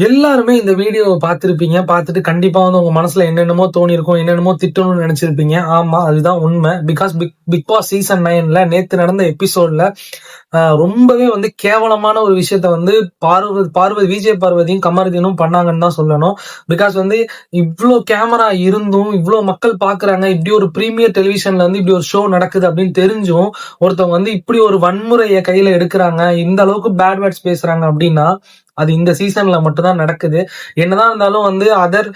எல்லாருமே இந்த வீடியோவை பார்த்திருப்பீங்க. பார்த்துட்டு கண்டிப்பா வந்து உங்க மனசுல என்னென்னமோ தோணியிருக்கும். என்னென்னமோ திட்டணும்னு நினைச்சிருப்பீங்க. ஆமா, அதுதான் உண்மை. பிகாஸ் பிக் பாஸ் சீசன் 9ல நேத்து நடந்த எபிசோட்ல ரொம்பவே வந்து கேவலமான ஒரு விஷயத்த வந்து விஜய் பார்வதியும் கமருதீனும் பண்ணாங்கன்னு தான் சொல்லணும். பிகாஸ் வந்து இவ்ளோ கேமரா இருந்தும் இவ்ளோ மக்கள் பாக்குறாங்க, இப்படி ஒரு பிரீமியர் டெலிவிஷன்ல வந்து இப்படி ஒரு ஷோ நடக்குது அப்படின்னு தெரிஞ்சும் ஒருத்தவங்க வந்து இப்படி ஒரு வன்முறையை கையில எடுக்கிறாங்க, இந்த அளவுக்கு பேட் வேர்ட்ஸ் பேசுறாங்க அப்படின்னா அது இந்த சீசன்ல மட்டும் தான் நடக்குது. என்னதான் இருந்தாலும் வந்து அதர்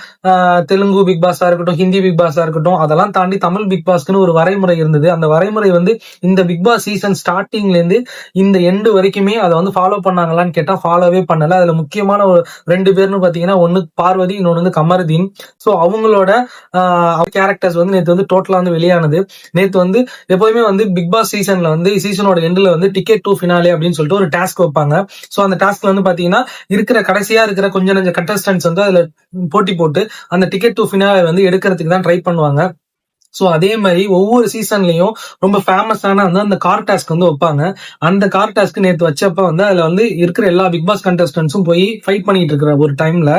தெலுங்கு பிக் பாஸா இருக்கட்டும், ஹிந்தி பிக் பாஸா இருக்கட்டும், அதெல்லாம் தாண்டி தமிழ் பிக் பாஸ்க்குன்னு ஒரு வரைமுறை இருந்தது. அந்த வரைமுறை வந்து இந்த பிக் பாஸ் சீசன் ஸ்டார்டிங்ல இருந்து இந்த எண்டு வரைக்குமே அதை வந்து ஃபாலோ பண்ணாங்களான்னு கேட்டா ஃபாலோவே பண்ணல. அதுல முக்கியமான ஒரு 2 பேர்னு பாத்தீங்கன்னா, ஒன்னு பார்வதி, இன்னொன்னு வந்து கமருதீன். சோ அவங்களோட கேரக்டர்ஸ் வந்து நேற்று வந்து டோட்டலா வந்து வெளியானது. நேற்று வந்து எப்போதுமே வந்து பிக் பாஸ் சீசன்ல வந்து சீசனோட எண்டுல வந்து டிக்கெட் டு ஃபினாலே அப்படின்னு சொல்லிட்டு ஒரு டாஸ்க் வைப்பாங்க. சோ அந்த டாஸ்க்ல வந்து பாத்தீங்கன்னா கடைசியா இருக்கிற கொஞ்சம் நஞ்ச கண்டஸ்டன்ஸ் வந்து அதுல போட்டி போட்டு அந்த டிக்கெட் டு ஃபினாலே வந்து எடுக்கிறதுக்கு தான் ட்ரை பண்ணுவாங்க. சோ அதே மாதிரி ஒவ்வொரு சீசன்லயும் ரொம்ப ஃபேமஸான வந்து அந்த கார் டாஸ்க் வந்து வைப்பாங்க. அந்த கார் டாஸ்க் நேத்து வச்சப்ப வந்து அதுல வந்து இருக்கிற எல்லா பிக் பாஸ் கண்டஸ்டன்ஸும் போய் ஃபைட் பண்ணிட்டு இருக்கிற ஒரு டைம்ல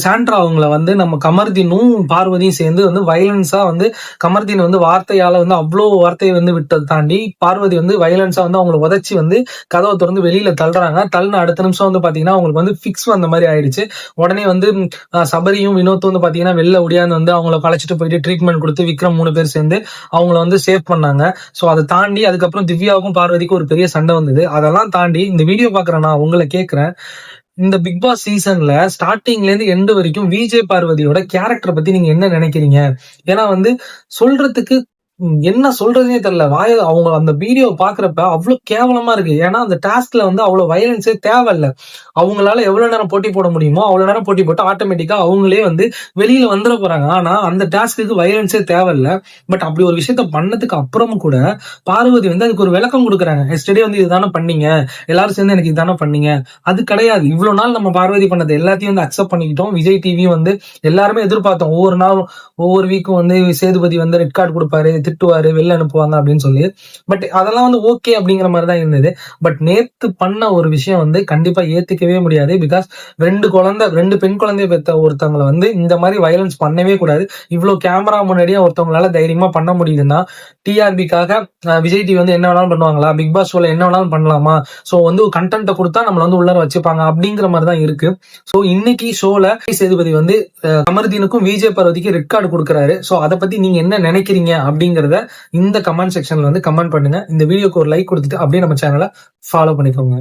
சாண்ட்ரா அவங்கள வந்து நம்ம கமர்தீனும் பார்வதியும் சேர்ந்து வந்து வயலன்ஸா வந்து கமர்தீன் வந்து வார்த்தையால வந்து அவ்வளோ வார்த்தையை வந்து விட்டதை தாண்டி பார்வதி வந்து வயலன்ஸா வந்து அவங்களை உதச்சி வந்து கதவை திறந்து வெளியில தள்ளுறாங்க. தள்ளின அடுத்த நிமிஷம் வந்து பாத்தீங்கன்னா அவங்களுக்கு வந்து ஃபிக்ஸ் வந்த மாதிரி ஆயிடுச்சு. உடனே வந்து சபரியும் வினோத்தும் வந்து பாத்தீங்கன்னா வெளில ஒடியாந்து வந்து அவங்கள கலைச்சிட்டு போயிட்டு ட்ரீட்மெண்ட் கொடுத்து விக்ரம் 3 பேர் சேர்ந்து அவங்கள வந்து சேவ் பண்ணாங்க. சோ அதை தாண்டி அதுக்கப்புறம் திவ்யாவுக்கும் பார்வதிக்கும் ஒரு பெரிய சண்டை வந்தது. அதெல்லாம் தாண்டி இந்த வீடியோ பாக்குறேன் நான் உங்களை கேட்கிறேன், இந்த பிக் பாஸ் சீசன்ல ஸ்டார்டிங்ல இருந்து எண்டு வரைக்கும் விஜய் பார்வதியோட கேரக்டரை பத்தி நீங்க என்ன நினைக்கிறீங்க? ஏன்னா வந்து சொல்றதுக்கு என்ன சொல்றதுனே தெரியல. அவங்க அந்த வீடியோ பாக்குறப்ப அவ்வளவு கேவலமா இருக்கு. ஏன்னா அந்த டாஸ்க்ல வந்து அவ்வளவு வயலன்ஸே தேவையில்ல. அவங்களால எவ்வளவு நேரம் போட்டி போட முடியுமோ அவ்வளவு நேரம் போட்டி போட்டு ஆட்டோமேட்டிக்கா அவங்களே வந்து வெளியில வந்துட போறாங்க. ஆனா அந்த டாஸ்க்கு வயலன்ஸே தேவையில்ல. பட் அப்படி ஒரு விஷயத்த பண்ணதுக்கு அப்புறமும் கூட பார்வதி வந்து அதுக்கு ஒரு விளக்கம் கொடுக்குறாங்க. எஸ்டே வந்து இதுதானே பண்ணீங்க, எல்லாரும் சேர்ந்து எனக்கு இதுதானே பண்ணீங்க. அது கிடையாது. இவ்வளவு நாள் நம்ம பார்வதி பண்ணது எல்லாத்தையும் வந்து அக்செப்ட் பண்ணிக்கிட்டோம். விஜய் டிவி வந்து எல்லாருமே எதிர்பார்த்தோம், ஒவ்வொரு நாள் ஒவ்வொரு வீக்கும் வந்து சேதுபதி வந்து ரெட் கார்டு கொடுப்பாரு, திட்டுவாரு, வெளில அனுப்புவாங்க அப்படின்னு சொல்லி. பட் அதெல்லாம் வந்து ஓகே அப்படிங்கிற மாதிரி தான் இருந்தது. பட் நேத்து பண்ண ஒரு விஷயம் வந்து கண்டிப்பா ஏத்துக்கவே முடியாது. பிகாஸ் 2 பெண் குழந்தைய பெற்ற ஒருத்தவங்களை வந்து இந்த மாதிரி வயலன்ஸ் பண்ணவே கூடாது. இவ்வளவு கேமரா முன்னாடியே ஒருத்தவங்களால தைரியமா பண்ண முடியுதுன்னா டிஆர்பிக்காக விஜய் டிவி வந்து என்ன வேணாலும் பண்ணுவாங்களா? பிக் பாஸ் ஷோல என்ன வேணாலும் பண்ணலாமா? சோ வந்து கண்டென்ட்டை கொடுத்தா நம்மள வந்து உள்ளர வச்சுப்பாங்க அப்படிங்கிற மாதிரி தான் இருக்கு. சோ இன்னைக்கு ஷோல சேதுபதி வந்து கமருதீனுக்கும் விஜய் பார்வதிக்கு ரெட் கார்டு கொடுக்குறாரு. சோ அதை பத்தி நீங்க என்ன நினைக்கிறீங்க அப்படிங்கறத இந்த கமெண்ட் செக்ஷன்ல வந்து கமெண்ட் பண்ணுங்க. இந்த வீடியோக்கு ஒரு லைக் கொடுத்துட்டு அப்படியே நம்ம சேனலை ஃபாலோ பண்ணிக்கோங்க.